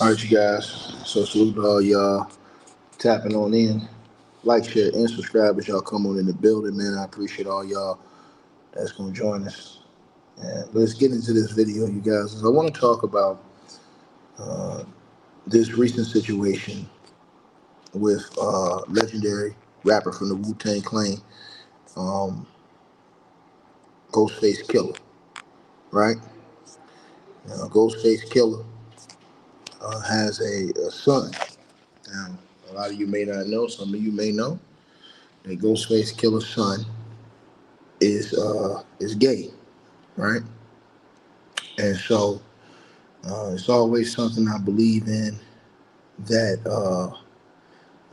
All right, you guys. So salute to all y'all tapping on in. Like, share, and subscribe as y'all come on in the building, man. I appreciate all y'all that's gonna join us. And let's get into this video, you guys. I want to talk about uh, this recent situation with legendary rapper from the Wu-Tang Clan, um, Ghostface Killah, right? Ghostface Killah has a son. Now, a lot of you may not know. Some of you may know that Ghostface Killah's son is gay, right? And so it's always something I believe in that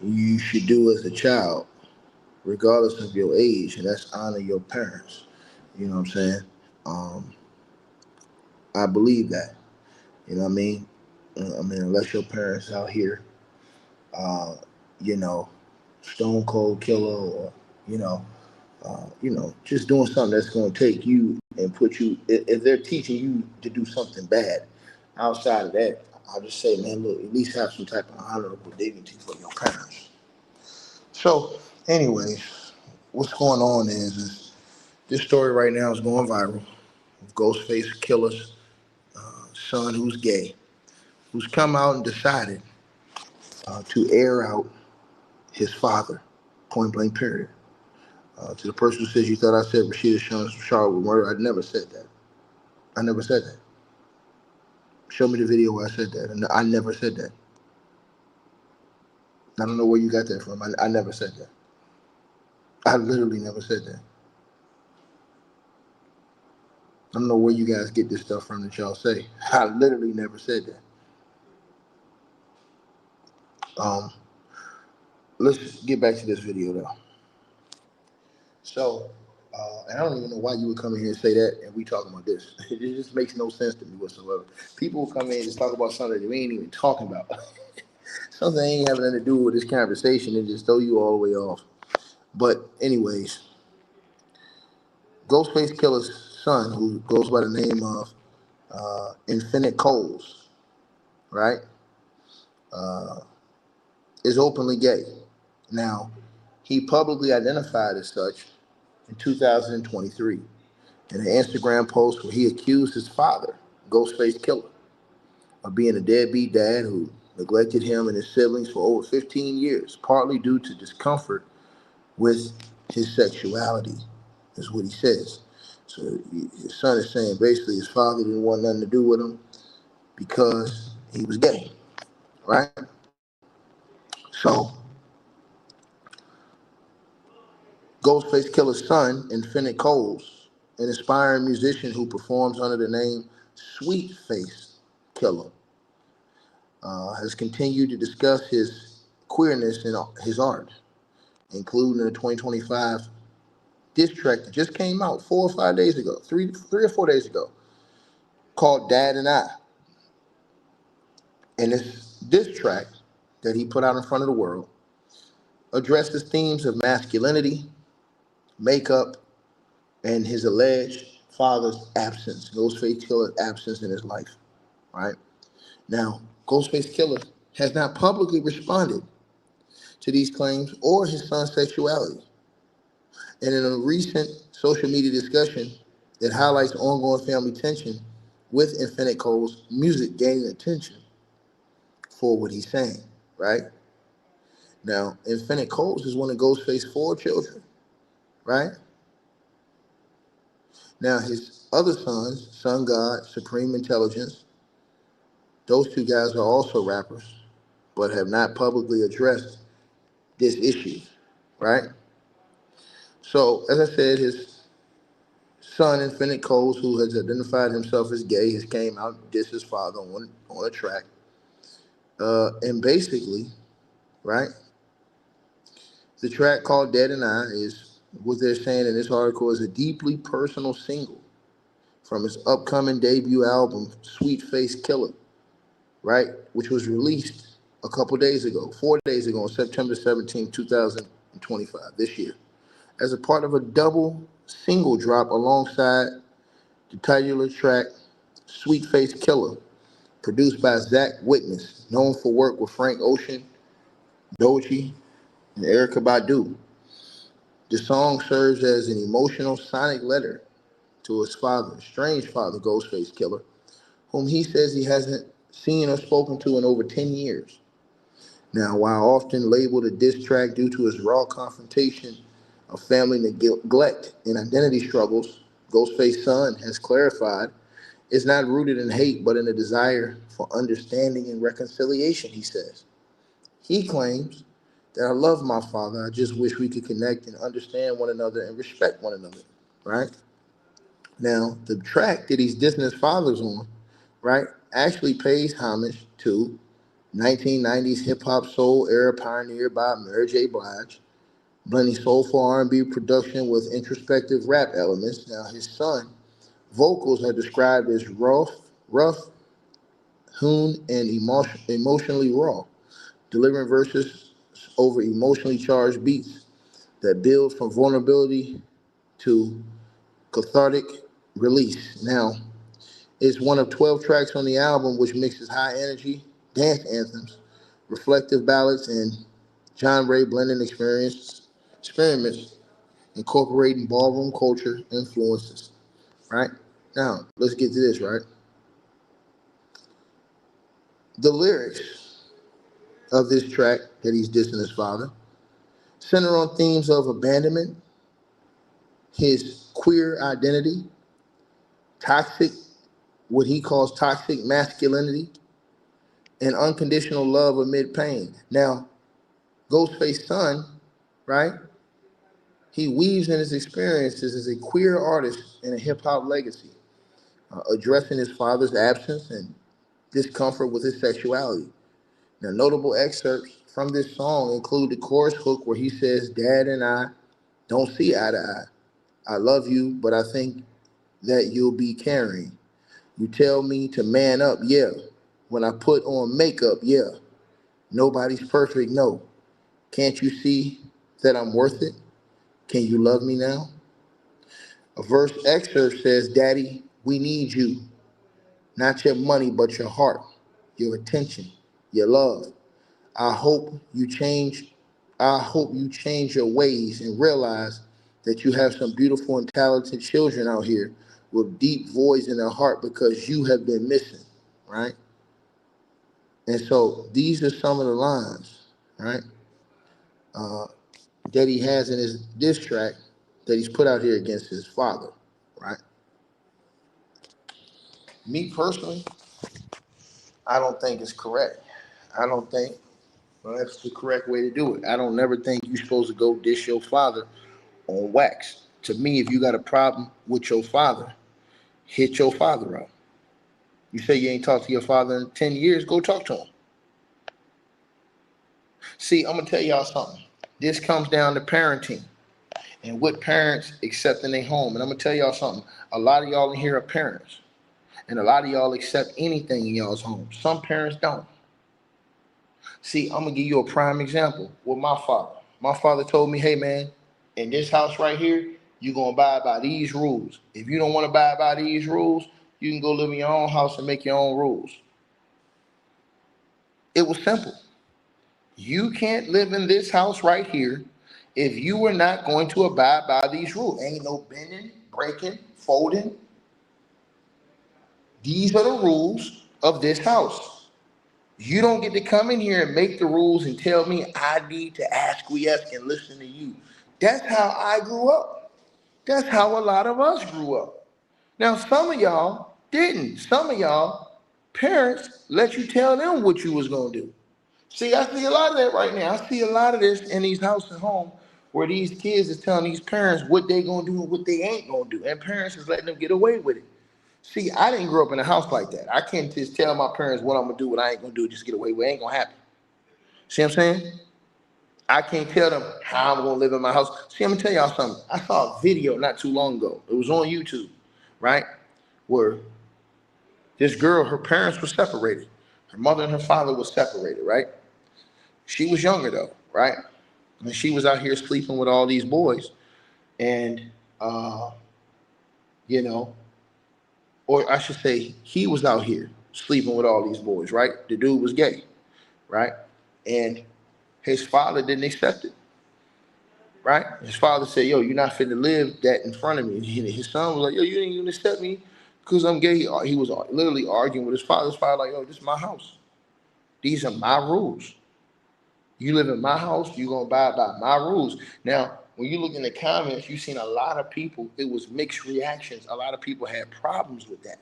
you should do as a child, regardless of your age, and that's honor your parents. You know what I'm saying? Um, I believe that. You know what I mean? Unless your parents out here, uh, you know, stone cold killer, or you know, just doing something that's going to take you and put you. If they're teaching you to do something bad, outside of that, I'll just say, man, look, at least have some type of honorable dignity for your parents. So, anyways, what's going on is this story right now is going viral. Ghostface Killer's son, who's gay, who's come out and decided to air out his father, point blank, period. To the person who says you thought I said Rashida Shawn's Charlotte was murder, I never said that. I never said that. Show me the video where I said that. And I never said that. I don't know where you got that from. I never said that. I literally never said that. I don't know where you guys get this stuff from that y'all say. I literally never said that. Um, let's get back to this video though. So, and I don't even know why you would come in here and say that, and we talking about this. It just makes no sense to me whatsoever. People will come in and just talk about something that we ain't even talking about. Something that ain't having nothing to do with this conversation and just throw you all the way off. But anyways, Ghostface Killer's son, who goes by the name of Infinite Coles, right, uh, is openly gay. Now, he publicly identified as such in 2023 in an Instagram post where he accused his father, Ghostface Killah, of being a deadbeat dad who neglected him and his siblings for over 15 years, partly due to discomfort with his sexuality, is what he says. So his son is saying basically his father didn't want nothing to do with him because he was gay, right? So Ghostface Killer's son, Infinite Coles, an aspiring musician who performs under the name Sweetface Killah, has continued to discuss his queerness in his art, including the 2025 diss track that just came out 4 or 5 days ago, three or 4 days ago, called Dad and I. And this diss track that he put out in front of the world addresses themes of masculinity, makeup, and his alleged father's absence, Ghostface Killer's absence in his life, right? Now, Ghostface Killah has not publicly responded to these claims or his son's sexuality. And in a recent social media discussion that highlights ongoing family tension with Infinite Cole's music gaining attention for what he's saying, right? Now, Infinite Coles is one of Ghostface's four children, right? Now, his other sons, Sun God, Supreme Intelligence, those two guys are also rappers, but have not publicly addressed this issue, right? So, as I said, his son, Infinite Coles, who has identified himself as gay, has came out and dissed his father on a track. And basically, right, the track called Dead and I is what they're saying in this article is a deeply personal single from his upcoming debut album, Sweet Face Killer, right, which was released a couple days ago, 4 days ago, on September 17th, 2025, this year, as a part of a double single drop alongside the titular track, Sweet Face Killer, produced by Zach Witness, known for work with Frank Ocean, Doechii, and Erykah Badu. The song serves as an emotional sonic letter to his father, estranged father, Ghostface Killah, whom he says he hasn't seen or spoken to in over 10 years. Now, while often labeled a diss track due to his raw confrontation of family neglect and identity struggles, Ghostface's son has clarified it's not rooted in hate but in a desire for understanding and reconciliation, he says. He claims that I love my father, I just wish we could connect and understand one another and respect one another, right? Now, the track that he's dissing his father's on, right, actually pays homage to 1990s hip hop soul era pioneered by Mary J. Blige, blending soulful R&B production with introspective rap elements. Now, his son vocals are described as rough, hewn, and emotionally raw, delivering verses over emotionally charged beats that build from vulnerability to cathartic release. Now, it's one of 12 tracks on the album which mixes high energy dance anthems, reflective ballads, and genre blending experiments incorporating ballroom culture influences. Right? Now, let's get to this, right? The lyrics of this track that he's dissing his father center on themes of abandonment, his queer identity, toxic, what he calls toxic masculinity, and unconditional love amid pain. Now, Ghostface's son, right? He weaves in his experiences as a queer artist in a hip hop legacy, addressing his father's absence and discomfort with his sexuality. Now, notable excerpts from this song include the chorus hook where he says, Dad and I don't see eye to eye. I love you, but I think that you'll be carrying. You tell me to man up, yeah. When I put on makeup, yeah. Nobody's perfect, no. Can't you see that I'm worth it? Can you love me now? A verse excerpt says, Daddy, we need you. Not your money, but your heart, your attention, your love. I hope you change. I hope you change your ways and realize that you have some beautiful and talented children out here with deep voids in their heart because you have been missing, right? And so these are some of the lines, right, that he has in his diss track that he's put out here against his father, right? Me personally, I don't think it's correct. I don't think that's the correct way to do it. I don't never think you're supposed to go dish your father on wax. To me, if you got a problem with your father, hit your father up. You say you ain't talked to your father in 10 years, go talk to him. See, I'm going to tell y'all something. This comes down to parenting and what parents accept in their home. And I'm going to tell y'all something. A lot of y'all in here are parents, and a lot of y'all accept anything in y'all's home. Some parents don't. See, I'm going to give you a prime example with my father. My father told me, hey, man, in this house right here, you're going to abide by these rules. If you don't want to abide by these rules, you can go live in your own house and make your own rules. It was simple. You can't live in this house right here if you are not going to abide by these rules. Ain't no bending, breaking, folding. These are the rules of this house. You don't get to come in here and make the rules and tell me I need to acquiesce and listen to you. That's how I grew up. That's how a lot of us grew up. Now, some of y'all didn't. Some of y'all parents let you tell them what you was going to do. See, I see a lot of that right now. I see a lot of this in these houses and homes where these kids is telling these parents what they going to do and what they ain't going to do. And parents is letting them get away with it. See, I didn't grow up in a house like that. I can't just tell my parents what I'm going to do, what I ain't going to do, just get away with it. It ain't going to happen. See what I'm saying? I can't tell them how I'm going to live in my house. See, I'm going to tell y'all something. I saw a video not too long ago. It was on YouTube, right? Where this girl, her parents were separated. Her mother and her father were separated, right? She was younger though, right? And she was out here sleeping with all these boys. And, you know, or I should say, he was out here sleeping with all these boys, right? The dude was gay, right? And his father didn't accept it, right? His father said, yo, you're not finna live that in front of me. And his son was like, yo, you didn't even accept me because I'm gay. He was literally arguing with his father. His father like, yo, this is my house. These are my rules. You live in my house, you're gonna abide by my rules. Now, when you look in the comments, you've seen a lot of people, it was mixed reactions. A lot of people had problems with that.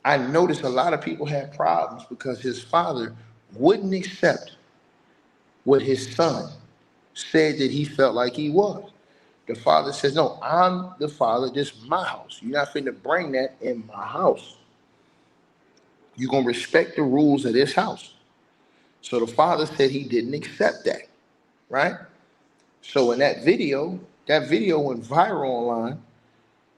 I noticed a lot of people had problems because his father wouldn't accept what his son said that he felt like he was. The father says, no, I'm the father, this is my house. You're not finna bring that in my house. You're gonna respect the rules of this house. So the father said he didn't accept that, right? So in that video went viral online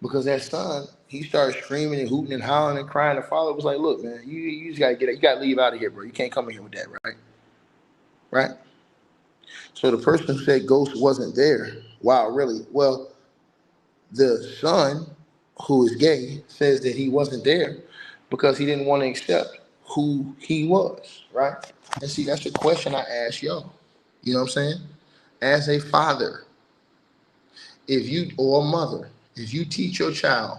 because that son, he started screaming and hooting and hollering and crying. The father was like, look, man, you just gotta get it. You gotta leave out of here, bro. You can't come in here with that, right? Right? So the person who said Ghost wasn't there, wow, really? Well, the son, who is gay, says that he wasn't there because he didn't want to accept who he was, right? And see, that's the question I ask y'all. You know what I'm saying? As a father, if you, or a mother, if you teach your child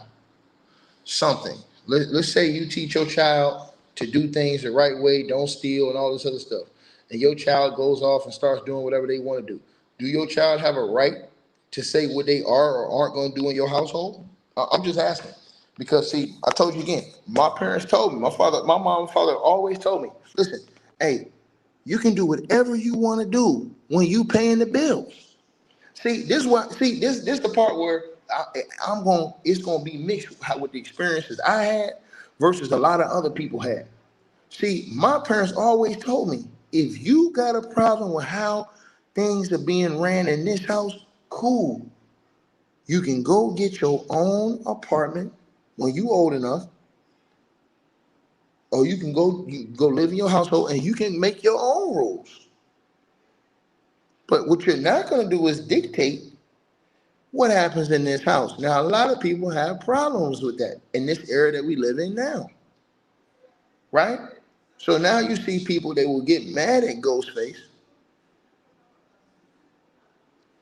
something, let's say you teach your child to do things the right way, don't steal and all this other stuff, and your child goes off and starts doing whatever they want to do your child have a right to say what they are or aren't going to do in your household? I'm just asking. Because see, I told you again, my parents told me, my mom and father always told me, listen, hey, you can do whatever you want to do when you paying the bills. See, this is what. See, this the part where I'm going. It's going to be mixed with the experiences I had versus a lot of other people had. See, my parents always told me, if you got a problem with how things are being ran in this house, cool. You can go get your own apartment when you old enough, or you go live in your household and you can make your own rules. But what you're not going to do is dictate what happens in this house. Now, a lot of people have problems with that in this era that we live in now, right? So now you see people, they will get mad at Ghostface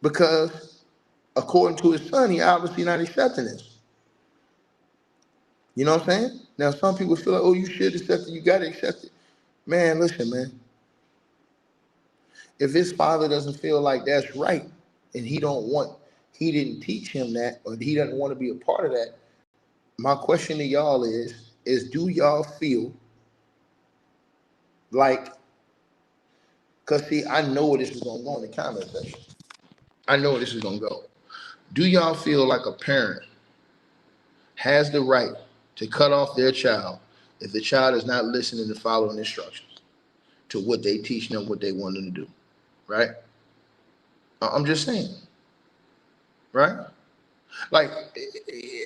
because, according to his son, he obviously not accepting this. You know what I'm saying? Now, some people feel like, oh, you should accept it, you got to accept it. Man, listen, man. If his father doesn't feel like that's right, and he didn't teach him that, or he doesn't want to be a part of that, my question to y'all is do y'all feel like, because see, I know where this is going to go in the comment section. I know where this is going to go. Do y'all feel like a parent has the right to cut off their child if the child is not listening and following instructions to what they teach them, what they want them to do, right? I'm just saying, right? Like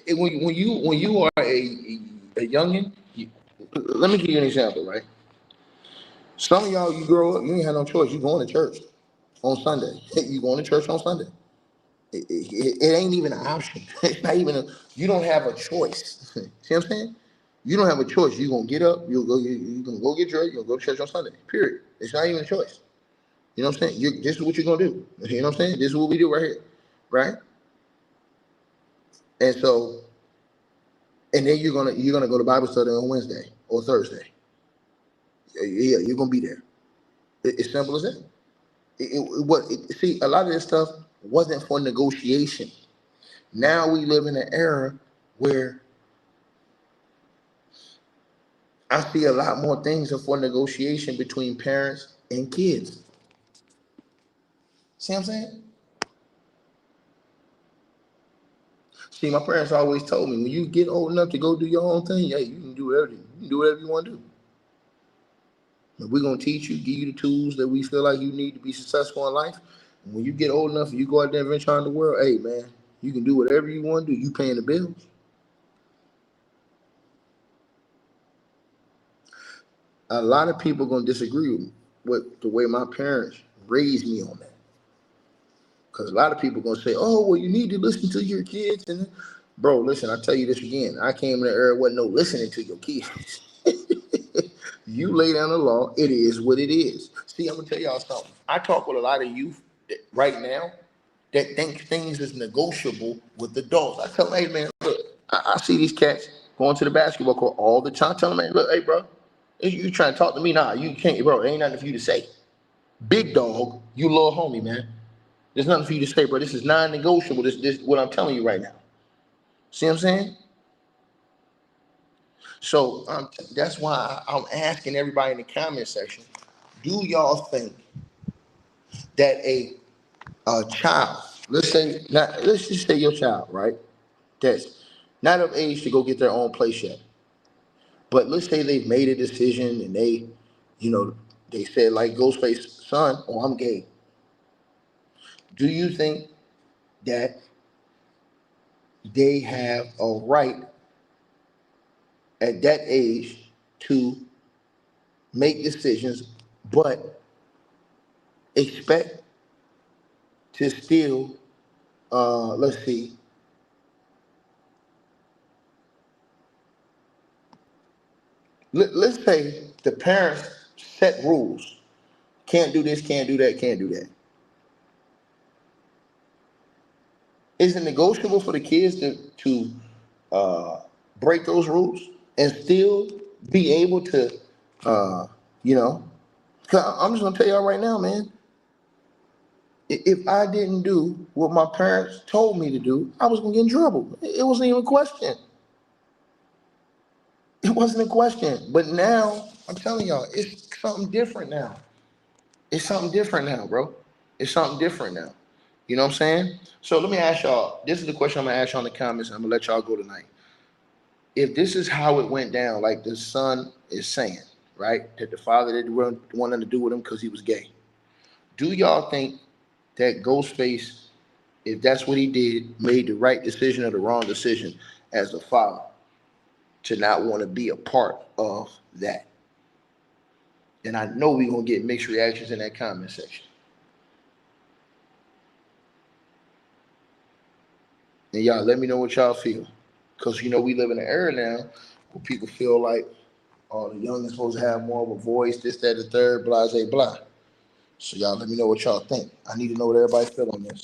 when you are a youngin, let me give you an example, right? Some of y'all, you grow up, you ain't have no choice. You going to church on Sunday. You going to church on Sunday. It ain't even an option. It's not even you don't have a choice. See what I'm saying? You don't have a choice. You're gonna get up, you're gonna go get dressed, you're gonna go to church on Sunday. Period. It's not even a choice. You know what I'm saying? This is what you're gonna do. You know what I'm saying? This is what we do right here. Right? And so, and then you're gonna go to Bible study on Wednesday or Thursday. Yeah, you're gonna be there. It's simple as that. See, a lot of this stuff wasn't for negotiation. Now we live in an era where I see a lot more things are for negotiation between parents and kids. See what I'm saying? See, my parents always told me, when you get old enough to go do your own thing, hey, you can do whatever you want to do. But we're gonna teach you, give you the tools that we feel like you need to be successful in life. And when you get old enough and you go out there and venture out in the world, hey man, you can do whatever you want to do. You paying the bills. A lot of people gonna disagree with the way my parents raised me on that. Because a lot of people gonna say, oh, well, you need to listen to your kids. Bro, listen, I tell you this again. I came in the era wasn't no listening to your kids. You lay down the law, it is what it is. See, I'm gonna tell y'all something. I talk with a lot of youth right now that think things is negotiable with adults. I tell them, hey man, look, I see these cats going to the basketball court all the time. Tell them, man, look, hey bro, you trying to talk to me? Nah, you can't, bro. There ain't nothing for you to say. Big dog, you little homie, man. There's nothing for you to say, bro. This is non-negotiable. This what I'm telling you right now. See what I'm saying? So that's why I'm asking everybody in the comment section, do y'all think that a child, let's just say your child, right? That's not of age to go get their own place yet. But let's say they've made a decision and you know, they said like Ghostface, son, oh, I'm gay. Do you think that they have a right at that age to make decisions, but expect to still, let's see, let's say the parents set rules. Can't do this, can't do that, can't do that. Is it negotiable for the kids to uh, break those rules and still be able to, uh, you know? 'Cause I'm just gonna tell y'all right now, man. If I didn't do what my parents told me to do, I was gonna get in trouble. It wasn't even a question. It wasn't a question. But now I'm telling y'all, it's something different now. It's something different now, bro. It's something different now. You know what I'm saying? So let me ask y'all. This is the question I'm gonna ask y'all in the comments. I'm gonna let y'all go tonight. If this is how it went down, like the son is saying, right, that the father didn't want nothing to do with him because he was gay. Do y'all think that Ghostface, if that's what he did, made the right decision or the wrong decision as a father to not want to be a part of that? And I know we're gonna get mixed reactions in that comment section. And y'all let me know what y'all feel. Because you know we live in an era now where people feel like, oh, the young is supposed to have more of a voice, this, that, the third, blah, blah, blah. So y'all let me know what y'all think. I need to know what everybody feel on this.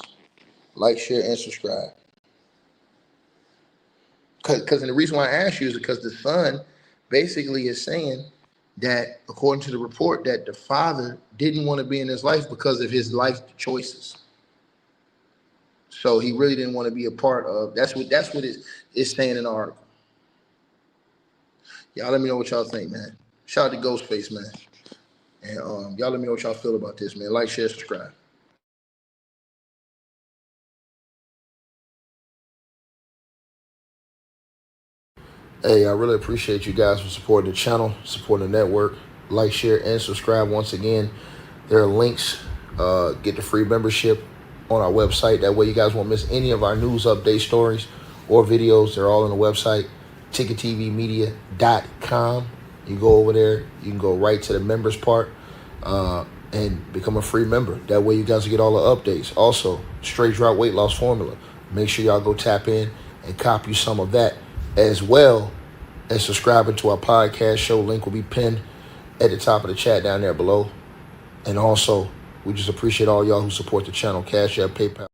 Like, share, and subscribe. Because the reason why I asked you is because the son basically is saying that, according to the report, that the father didn't want to be in his life because of his life choices. So he really didn't want to be a part of. That's what it's saying in the article. Y'all let me know what y'all think, man. Shout out to Ghostface, man. And y'all let me know what y'all feel about this, man. Like, share, subscribe. Hey, I really appreciate you guys for supporting the channel, supporting the network. Like, share, and subscribe. Once again, there are links. Get the free membership on our website. That way you guys won't miss any of our news update stories or videos. They're all on the website, ticketvmedia.com. You go over there. You can go right to the members part and become a free member. That way you guys will get all the updates. Also, straight drought weight loss formula. Make sure y'all go tap in and copy some of that, as well as subscribing to our podcast show. Link will be pinned at the top of the chat down there below. And also, we just appreciate all y'all who support the channel. Cash App, PayPal.